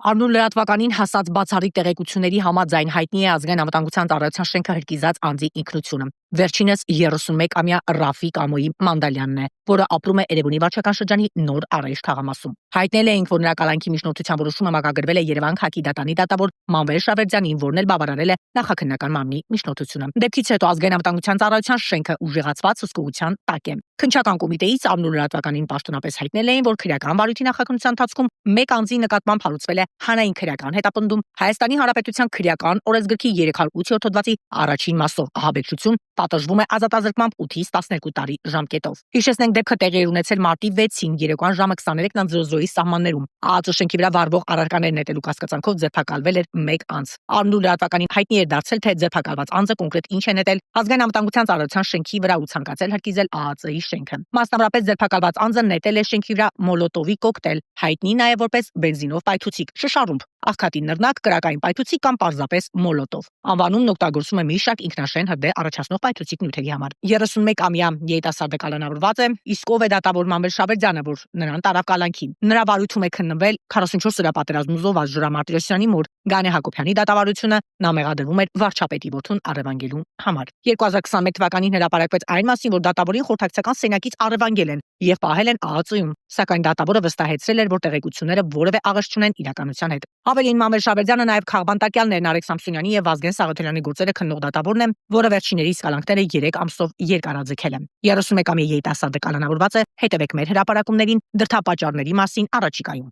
Առնու լրատվականին հասած բացառիկ տեղեկությունների համաձայն հայտնի է ազգային անվտանգության ծառայության շենքը հրկիզած անձի ինքնությունը։ Վերջինս 31-ամյա Ռաֆիկ Ամոյի Մանդալյանն է, որը ապրում է Էրեբունի վարչական շրջանի Նոր Արեշ թաղամասում։ Հայտնել էինք, որ նրա կալանքի միջնորդության որոշումը մակագրվել է Երևան Քաքի դատանի դատավոր Մանվել Շավերդյանին, որն էլ բավարարել է նախաքննական մամլի միջնորդությունը։ Դեպքից հետո ազգային անվտանգության ծառայության շենքը ուժեղացված հսկողության տակ է։ Քննչական կոմիտեից Առնու լրատվականին պաշտոնապես հայտնել էին, որ քրեական վարույթի նախաքննության ընթացքում մեկ անձի նկատմամբ հարուցվել է հանրային քրեական հետապնդում Հայաստանի Հանրապետության քրեական օրենսգրքի 307 հոդվածի առաջին մասով ահաբեկչություն պատժվում է ազատազրկմամբ 8-ից 12 տարի ժամկետով։ Հիշեցնենք, դեպքը տեղի էր ունեցել մարտի 6-ին երեկոյան ժամը 23:00-ի սահմաններում։ ԱԱԾ շենքի վրա վարվող առարկաներ նետելու կասկածանքով ձերբակալվել էր մեկ անձ։ Առնու լրատվականին հայտնի էր դարձել, թե ձերբակալված անձը կոնկրետ ինչ է նետել ազգային անվտանգության ծառայության շենքի վրա ու ցանկացել հրկիզել ԱԱԾ-ի շենքը։ Մասնավորապես ձերբակալված անձը նետել է շենքի վրա մոլոտովի կոկտեյլ, հայտնի նաև որպես բենզինով պայթուցիկ, շշառումբ, աղքատի նռնակ, կրակային պայթուցիկ կամ պարզապես մոլոտով։ Անվանումն օգտագործում է մի շարք ինքնաշեն հրդեհ առաջացնող պայթուցիկ նյութերի համար։ 31-ամյա երիտասարդը կալանավորված է, իսկ ով է դատավոր Մանվել Շավերդյանը, որ նրան տարավ կալանքին։ Նրա վարույթում է քննվել 44 սրա պատերազմում զոհված Ժորա Մարտիրոսյանի մոր Գանե Հակոբյանի դատավարությունը, նա մեղադրվում էր վարչապետի որդուն առևանգելու համար։ 2021 թվականին հրապարակվեց այն մասին, որ դատավորին խորհրդակցական սենյակից առևանգել են եւ պահել են ԱԱԾ-ում, սակայն դատավորը վստահեցրել էր, որ տեղեկությունները որևէ աղերս չունեն իրականության հետ։ Ավելին, Մանվել Շավերդյանը նաև քաղբանտակյալներն Արեգ Սամսոնյանի եւ Վազգեն Սաղաթելյանի գործերը քննող դատավորն է, որը վերջիններիս կալանքները 3 ամսով երկարաձգել է։ 31-ամյա երիտասարդը կալանավորված է, հետևեք մեր հրապարակումներին դրդապատճառների մասին առաջիկայում։